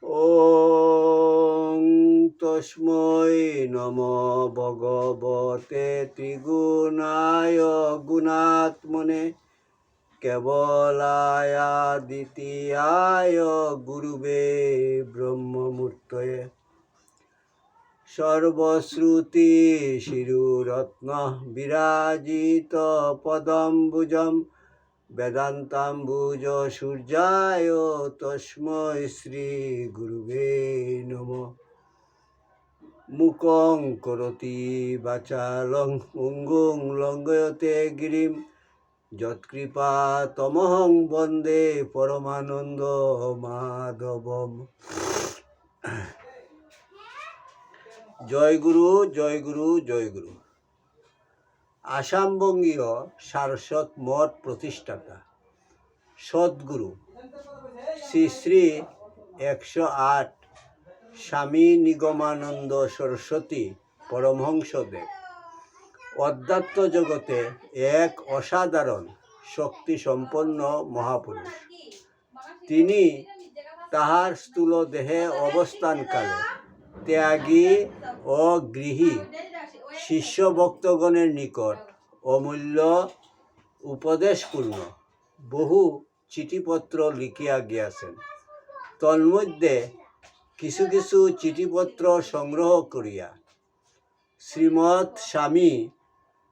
ওং তস্मै নমঃ ভগবতে ত্রিগুণায় গুণাত্মনে কেবলায় দ্বিতীয়ায় গুরুবে ব্রহ্মমূর্তয়ে সর্বশ্রুতি শিরুরত্ন বিরাজিত পদম্বুজম বেদান্তাম্বুজ সূর্যায় তস্मै শ্রী গুরুবে নমঃ। মুকং করোতি বাচালং পঙ্গুং লঙ্ঘয়তে গিরিম যৎকৃপা তমহং বন্দে পরমানন্দ মাধবম। জয় গুরু, জয় গুরু, জয় গুরু। আসামবঙ্গীয় সারস্বত মঠ প্রতিষ্ঠাতা সদ্গুরু শ্রী শ্রী 108 স্বামী নিগমানন্দ সরস্বতী পরমহংসদেব অধ্যাত্ম জগতে এক অসাধারণ শক্তি সম্পন্ন মহাপুরুষ। তিনি তাহার স্থূল দেহে অবস্থানকালে ত্যাগী ও গৃহী শিষ্য ভক্তগণের নিকট অমূল্য উপদেশপূর্ণ বহু চিঠিপত্র লিখিয়া গিয়াছেন। তন্মধ্যে কিছু কিছু চিঠিপত্র সংগ্রহ করিয়া শ্রীমৎ স্বামী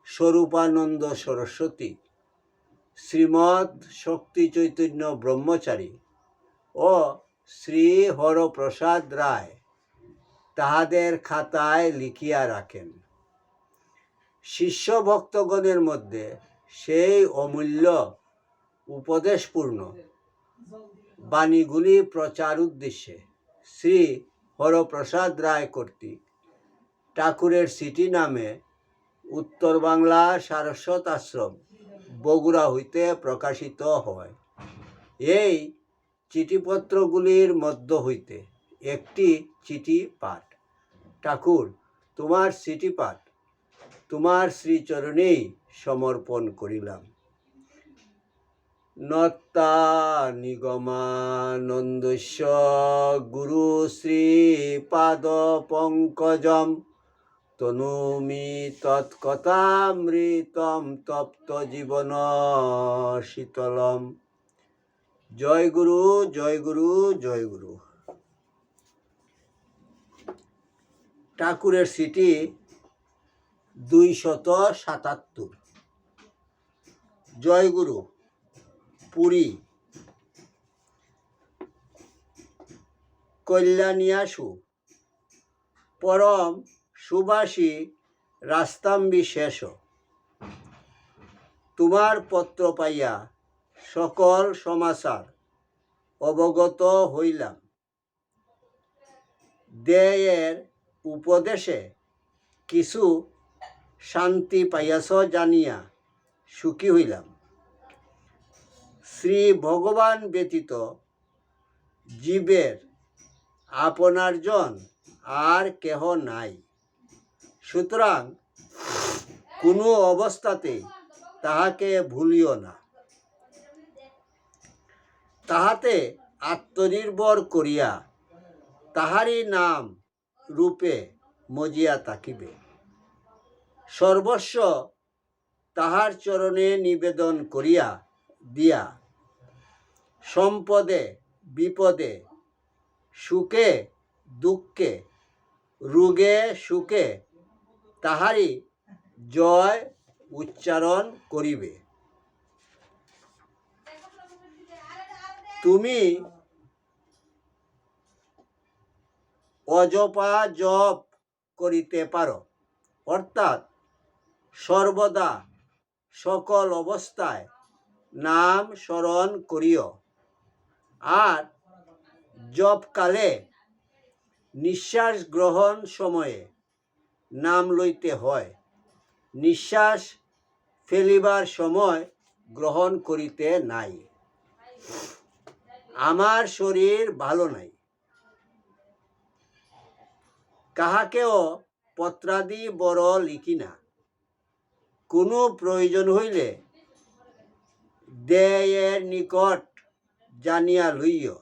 স্বরূপানন্দ সরস্বতী, শ্রীমৎ শক্তি চৈতন্য ব্রহ্মচারী ও শ্রী হরপ্রসাদ রায় তাহাদের খাতায় লিখিয়া রাখেন। শিষ্য ভক্তগণের মধ্যে সেই অমূল্য উপদেশপূর্ণ বাণীগুলি প্রচার উদ্দেশ্যে শ্রী হরপ্রসাদ রায় কর্তৃক ঠাকুরের সিটি নামে উত্তর বাংলা সারস্বত আশ্রম বগুড়া হইতে প্রকাশিত হয়। এই চিঠিপত্রগুলির মধ্য হইতে একটি চিঠি পাঠ। ঠাকুর, তোমার চিঠি পাঠ তোমার শ্রীচরণেই সমর্পণ করিলাম। নত্তা নিগমানন্দস্য গুরু শ্রীপাদ পঙ্কজম তনুমি তৎকথামৃতম তপ্ত জীবন শীতলম। জয় গুরু, জয় গুরু, জয় গুরু। ঠাকুরের সিটি 277। জয় গুরু, পুরী কল্যাণিয়াসু পরম সুবাসী রাস্তাম্বি শেষ। তোমার পত্র পাইয়া সকল সমাচার অবগত হইলাম। দেয়ের উপদেশে কিছু শান্তি পাইয়াছ জানিয়া সুখী হইলাম। শ্রী ভগবান ব্যতীত জীবের আপনার জন আর কেহ নাই। সুতরাং কোনো অবস্থাতেই তাহাকে ভুলিও না। তাহাতে আত্মনির্ভর করিয়া তাহারই নাম রূপে মজিয়া থাকিবে। সর্বস্ব তাহার চরণে নিবেদন করিয়া দিয়া সম্পদে বিপদে সুখে দুঃখে রোগে সুখে তাহারই জয় উচ্চারণ করিবে। তুমি অজপা জপ করিতে পারো, অর্থাৎ সর্বদা সকল অবস্থায় নাম স্মরণ করিও। আর জপকালে নিঃশ্বাস গ্রহণ সময়ে নাম লইতে হয়, নিঃশ্বাস ফেলিবার সময় গ্রহণ করিতে নাই। আমার শরীর ভালো নাই, কাহাকেও পত্রাদি বড় লিখি না। কোনো প্রয়োজন হইলে দেয়ের নিকট জানিয়া লইও।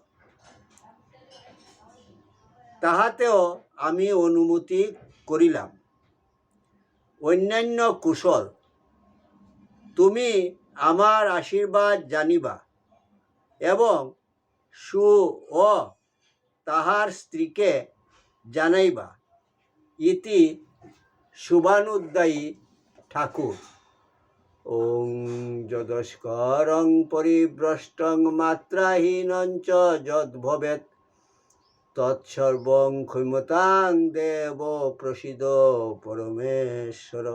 তাহাতেও আমি অনুমতি করিলাম। অন্যান্য কুশল তুমি আমার আশীর্বাদ জানিবা এবং সু ও তাহার স্ত্রীকে জানাইবা। ইতি শুভানুদ্দায়ী ঠাকুর। ওং যদস্করং পরিভ্রষ্টং মাত্রাহীনং চ যদ্ভবেৎ তৎসর্বং ক্ষমতাং দেব প্রসীদ পরমেশ্বর।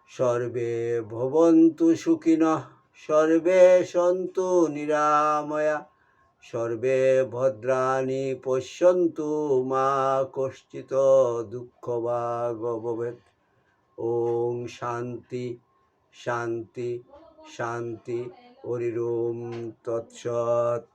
সর্বে ভবন্তু সুখিনঃ, সর্বে সন্তু নিরাময়া, সর্বে ভদ্রাণি পশ্যন্তু মা কশ্চিৎ দুঃখভাগ ভবেৎ। ওং শান্তি শান্তি শান্তি। হরি ওম তৎসৎ।